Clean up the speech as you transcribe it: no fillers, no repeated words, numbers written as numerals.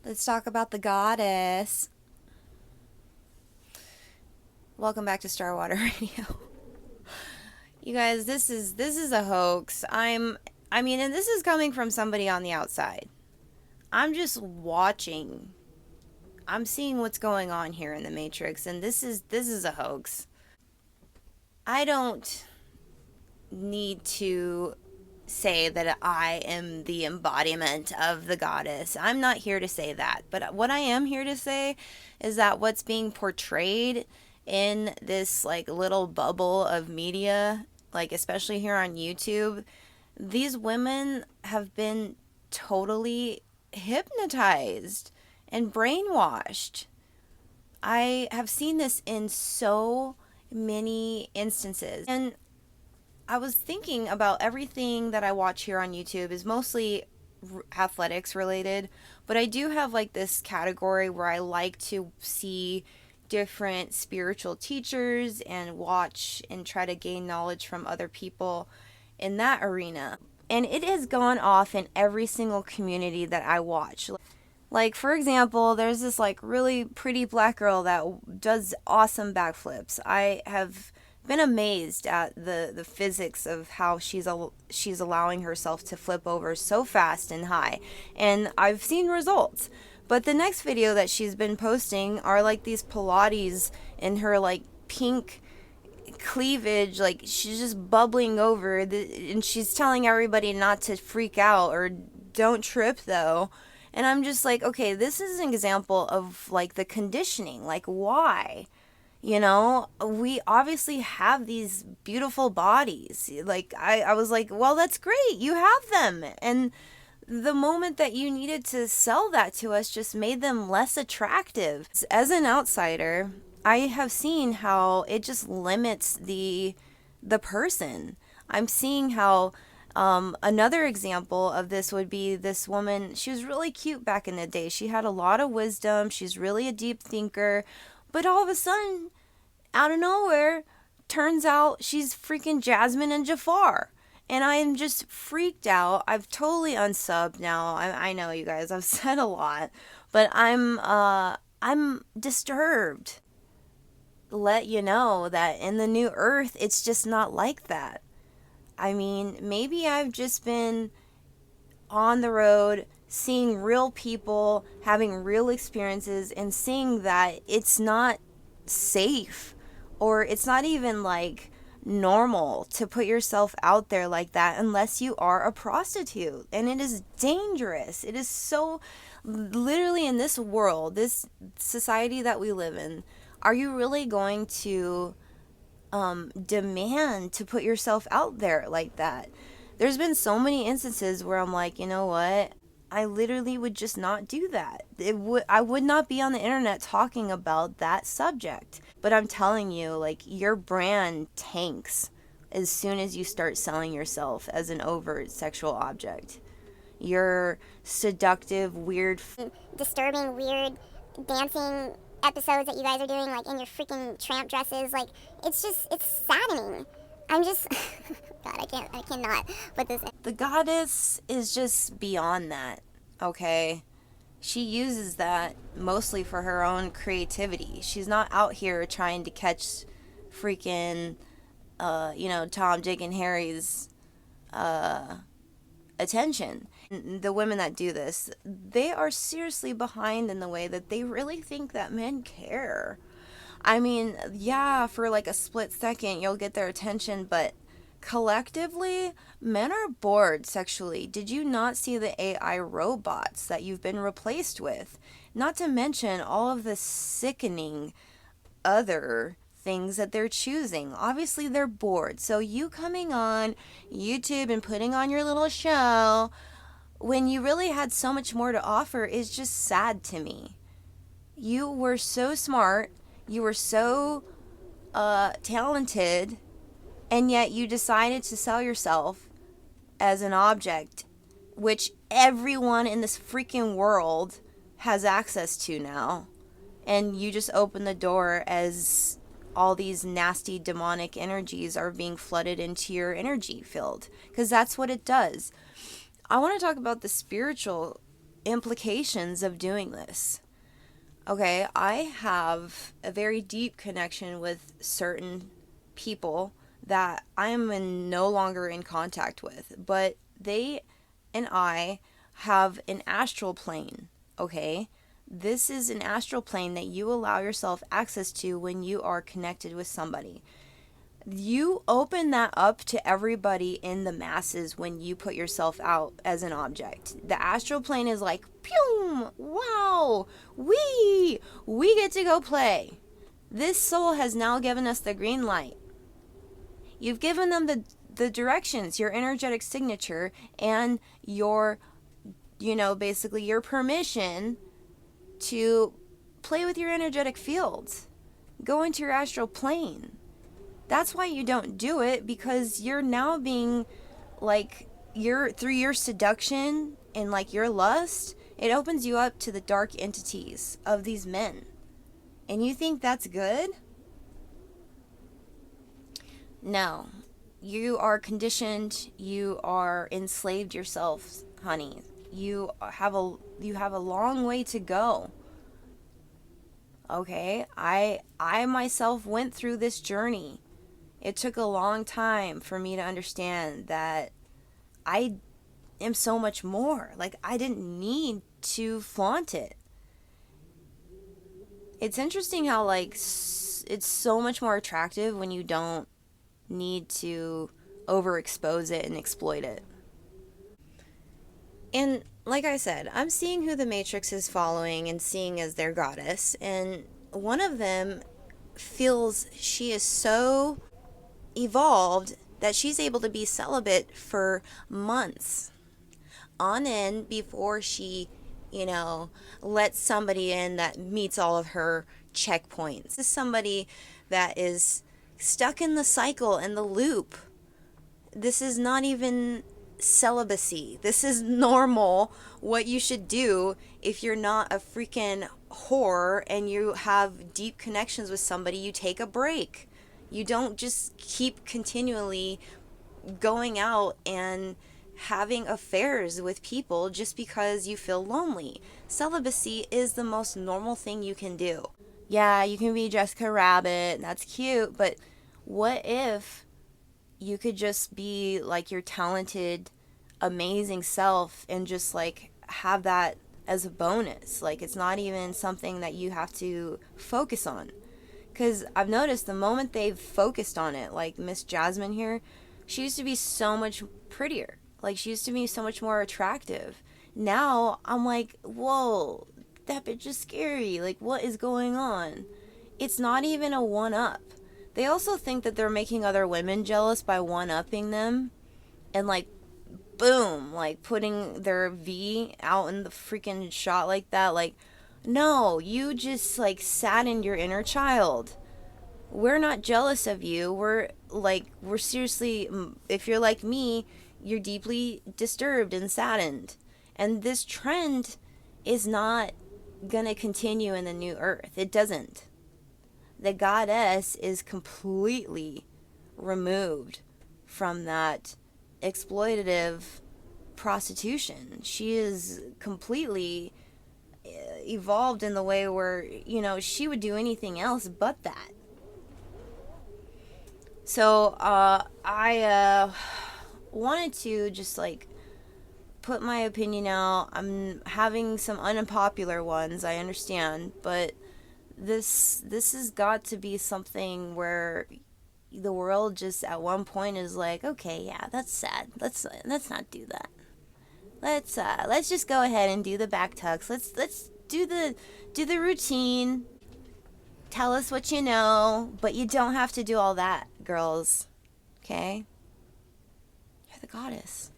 Let's talk about the goddess. Welcome back to Starwater Radio. You guys, this is a hoax. And this is coming from somebody on the outside. I'm just watching. I'm seeing what's going on here in the Matrix, and this is a hoax. I don't need to say that I am the embodiment of the goddess. I'm not here to say that. But what I am here to say is that what's being portrayed in this like little bubble of media, like especially here on YouTube, these women have been totally hypnotized and brainwashed. I have seen this in so many instances. And I was thinking about everything that I watch here on YouTube is mostly athletics related, but I do have like this category where I like to see different spiritual teachers and watch and try to gain knowledge from other people in that arena. And it has gone off in every single community that I watch. Like, for example, there's this like really pretty black girl that does awesome backflips. I have been amazed at the physics of how she's allowing herself to flip over so fast and high, and I've seen results. But the next video that she's been posting are like these Pilates in her like pink cleavage, like she's just bubbling over and she's telling everybody not to freak out or don't trip though. And I'm just like, okay, this is an example of like the conditioning. Like, why? You know, we obviously have these beautiful bodies. Like, I was like, well, that's great. You have them. And the moment that you needed to sell that to us just made them less attractive. As an outsider, I have seen how it just limits the person. I'm seeing how another example of this would be this woman. She was really cute back in the day. She had a lot of wisdom. She's really a deep thinker. But all of a sudden, out of nowhere, turns out she's freaking Jasmine and Jafar. And I am just freaked out. I've totally unsubbed now. I know, you guys, I've said a lot. But I'm disturbed. Let you know that in the new earth, it's just not like that. I mean, maybe I've just been on the road, seeing real people, having real experiences, and seeing that it's not safe, or it's not even like normal to put yourself out there like that unless you are a prostitute. And it is dangerous. It is so, literally, in this world, this society that we live in, are you really going to demand to put yourself out there like that? There's been so many instances where I'm like, you know what? I literally would just not do that. I would not be on the internet talking about that subject. But I'm telling you, like, your brand tanks as soon as you start selling yourself as an overt sexual object. Your seductive, weird, disturbing, weird dancing episodes that you guys are doing, like in your freaking tramp dresses, like it's saddening. I'm just God, I cannot put this in. The goddess is just beyond that, okay? She uses that mostly for her own creativity. She's not out here trying to catch freaking, Tom, Dick, and Harry's attention. The women that do this, they are seriously behind in the way that they really think that men care. I mean, yeah, for like a split second, you'll get their attention, but collectively, men are bored sexually. Did you not see the AI robots that you've been replaced with? Not to mention all of the sickening other things that they're choosing. Obviously, they're bored. So you coming on YouTube and putting on your little show when you really had so much more to offer is just sad to me. You were so smart. You were so talented, and yet you decided to sell yourself as an object, which everyone in this freaking world has access to now. And you just open the door as all these nasty demonic energies are being flooded into your energy field. Because that's what it does. I want to talk about the spiritual implications of doing this. Okay, I have a very deep connection with certain people that I am no longer in contact with, but they and I have an astral plane, okay? This is an astral plane that you allow yourself access to when you are connected with somebody. You open that up to everybody in the masses when you put yourself out as an object. The astral plane is like, pew, wow, we get to go play. This soul has now given us the green light. You've given them the directions, your energetic signature, and your, basically your permission to play with your energetic fields. Go into your astral plane. That's why you don't do it, because you're now being through your seduction and your lust, it opens you up to the dark entities of these men. And you think that's good? No. You are conditioned, you are enslaved yourself, honey. You have a long way to go. Okay? I myself went through this journey. It took a long time for me to understand that I am so much more. I didn't need to flaunt it. It's interesting how, it's so much more attractive when you don't need to overexpose it and exploit it. And like I said, I'm seeing who the Matrix is following and seeing as their goddess. And one of them feels she is so evolved that she's able to be celibate for months on end before she, lets somebody in that meets all of her checkpoints. This is somebody that is stuck in the cycle and the loop. This is not even celibacy. This is normal, what you should do if you're not a freaking whore and you have deep connections with somebody. You take a break. You don't just keep continually going out and having affairs with people just because you feel lonely. Celibacy is the most normal thing you can do. Yeah, you can be Jessica Rabbit, that's cute, but what if you could just be your talented, amazing self and just have that as a bonus? It's not even something that you have to focus on. Because I've noticed the moment they've focused on it, Miss Jasmine here, she used to be so much prettier. She used to be so much more attractive. Now, I'm whoa, that bitch is scary. What is going on? It's not even a one-up. They also think that they're making other women jealous by one-upping them. And, boom, putting their V out in the freaking shot like that. No, you just saddened your inner child. We're not jealous of you. We're seriously, if you're like me, you're deeply disturbed and saddened. And this trend is not gonna continue in the new earth. It doesn't. The goddess is completely removed from that exploitative prostitution. She is completely evolved in the way where, she would do anything else but that. So, I wanted to just, put my opinion out. I'm having some unpopular ones, I understand, but this has got to be something where the world just at one point is okay, yeah, that's sad. Let's not do that. Let's just go ahead and do the back tucks. Let's do the routine. Tell us what you know, but you don't have to do all that, girls. Okay? You're the goddess.